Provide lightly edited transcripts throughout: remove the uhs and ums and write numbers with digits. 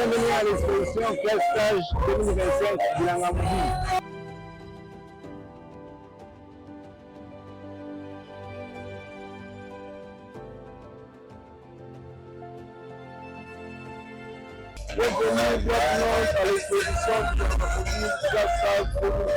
bienvenue à l'exposition Classe Stage 2025 Bilanga Mobile. Bienvenue à l'exposition Bilanga Mobile Classe Stage 2025.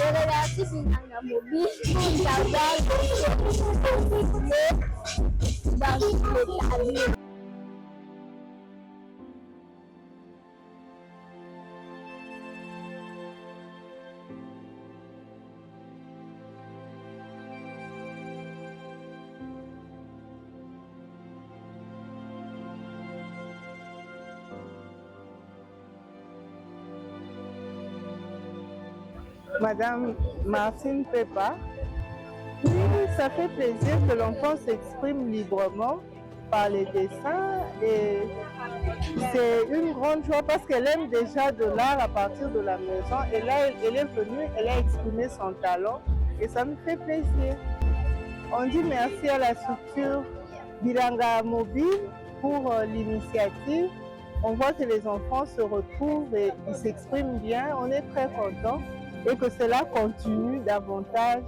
Relasi Bilanga Mobile d'abord dans l'état. Madame Martine Pepa, oui, ça fait plaisir que l'enfant s'exprime librement par les dessins et c'est une grande joie parce qu'elle aime déjà de l'art à partir de la maison et là elle est venue, elle a exprimé son talent et ça me fait plaisir. On dit merci à la structure Bilanga Mobile pour l'initiative. On voit que les enfants se retrouvent et ils s'expriment bien, on est très contents. Et que cela continue davantage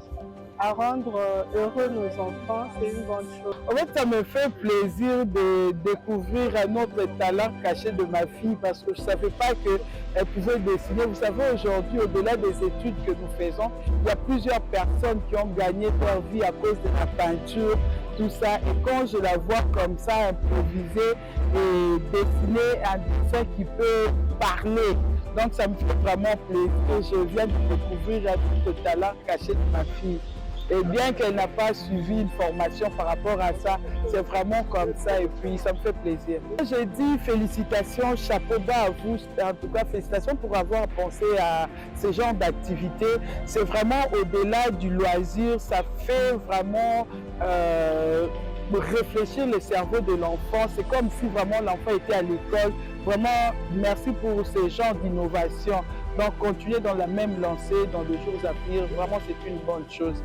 à rendre heureux nos enfants, c'est une bonne chose. En fait, ça me fait plaisir de découvrir un autre talent caché de ma fille parce que je ne savais pas qu'elle pouvait dessiner. Vous savez, aujourd'hui, au-delà des études que nous faisons, il y a plusieurs personnes qui ont gagné leur vie à cause de la peinture, tout ça. Et quand je la vois comme ça, improviser et dessiner un dessin qui peut parler, donc ça me fait vraiment plaisir. Je viens de découvrir un autre talent caché de ma fille. Et bien qu'elle n'a pas suivi une formation par rapport à ça, c'est vraiment comme ça et puis ça me fait plaisir. J'ai dit félicitations, chapeau bas à vous, en tout cas félicitations pour avoir pensé à ce genre d'activité. C'est vraiment au-delà du loisir, ça fait vraiment réfléchir le cerveau de l'enfant. C'est comme si vraiment l'enfant était à l'école. Vraiment, merci pour ce genre d'innovation. Donc, continuez dans la même lancée dans les jours à venir. Vraiment, c'est une bonne chose.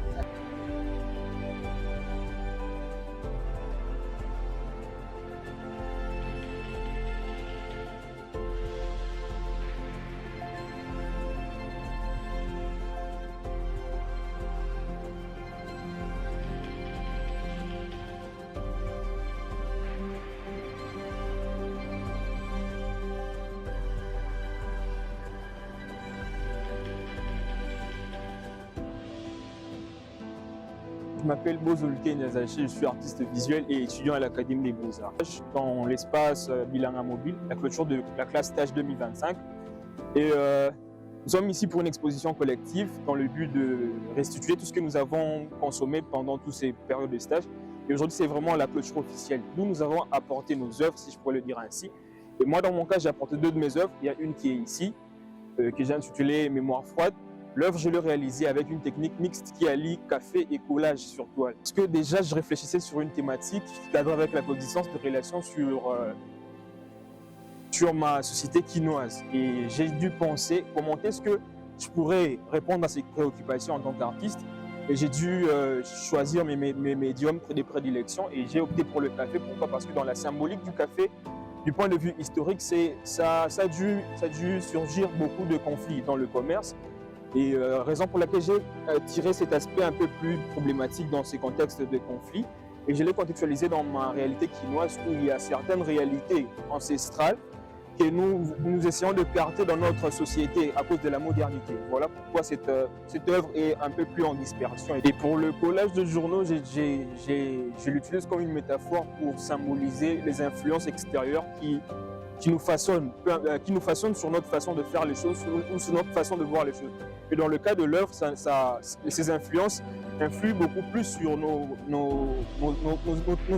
Je m'appelle Bozoluke Nyazachi, je suis artiste visuel et étudiant à l'Académie des Beaux-Arts. Dans l'espace Bilanga Mobile, la clôture de la classe stage 2025. Et nous sommes ici pour une exposition collective dans le but de restituer tout ce que nous avons consommé pendant toutes ces périodes de stage. Et aujourd'hui, c'est vraiment la clôture officielle. Nous avons apporté nos œuvres, si je pourrais le dire ainsi. Et moi, dans mon cas, j'ai apporté 2 de mes œuvres. Il y a une qui est ici, que j'ai intitulée Mémoire froide. L'œuvre, je l'ai réalisée avec une technique mixte qui allie café et collage sur toile. Parce que déjà, je réfléchissais sur une thématique qui cadre avec la coexistence de relations sur ma société quinoise. Et j'ai dû penser comment est-ce que je pourrais répondre à ces préoccupations en tant qu'artiste. Et j'ai dû choisir mes médiums de prédilection et j'ai opté pour le café. Pourquoi? Parce que dans la symbolique du café, du point de vue historique, ça a dû surgir beaucoup de conflits dans le commerce. Et raison pour laquelle j'ai tiré cet aspect un peu plus problématique dans ces contextes de conflit. Et je l'ai contextualisé dans ma réalité quinoise où il y a certaines réalités ancestrales que nous essayons de carter dans notre société à cause de la modernité. Voilà pourquoi cette œuvre est un peu plus en dispersion. Et pour le collage de journaux, je l'utilise comme une métaphore pour symboliser les influences extérieures qui nous façonnent sur notre façon de faire les choses ou sur notre façon de voir les choses. Et dans le cas de l'œuvre, ces influences influent beaucoup plus sur nos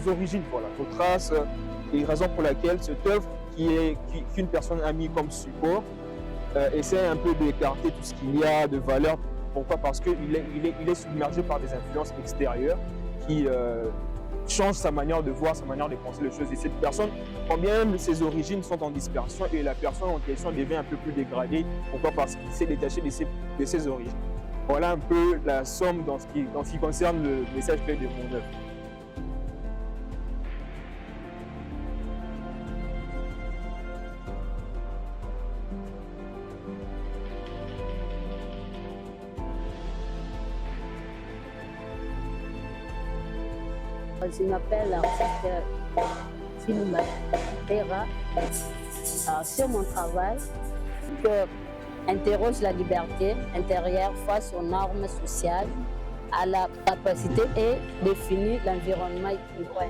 origines, voilà, nos traces, et raison pour laquelle cette œuvre qu'une personne a mis comme support essaie un peu d'écarter tout ce qu'il y a de valeur. Pourquoi? Parce qu'il est submergé par des influences extérieures qui change sa manière de voir, sa manière de penser les choses. Et cette personne, quand bien même ses origines sont en dispersion et la personne en question devient un peu plus dégradée, pourquoi? Parce qu'il s'est détaché de ses origines. Voilà un peu la somme dans ce qui concerne le message clé de mon œuvre. Je m'appelle Silma Pera. Sur mon travail, je interroge la liberté intérieure face aux normes sociales, à la capacité et définit l'environnement équilibré.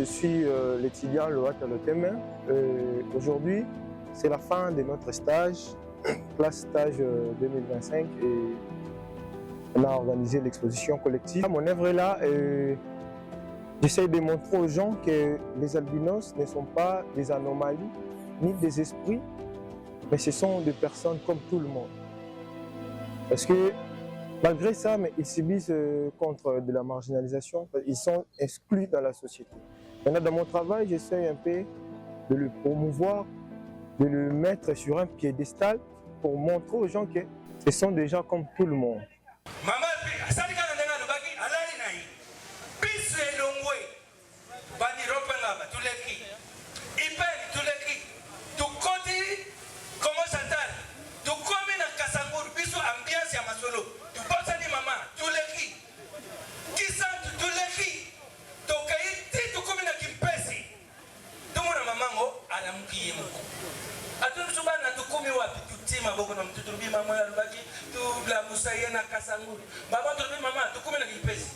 Je suis l'étudiant Loat Aloteme. Aujourd'hui, c'est la fin de notre stage, classe stage 2025, et on a organisé l'exposition collective. Mon œuvre est là et j'essaie de montrer aux gens que les albinos ne sont pas des anomalies ni des esprits, mais ce sont des personnes comme tout le monde. Parce que malgré ça, mais ils subissent contre de la marginalisation, ils sont exclus dans la société. Maintenant, dans mon travail, j'essaie un peu de le promouvoir, de le mettre sur un piédestal pour montrer aux gens que ce sont des gens comme tout le monde. Mama, tu come na kipesi.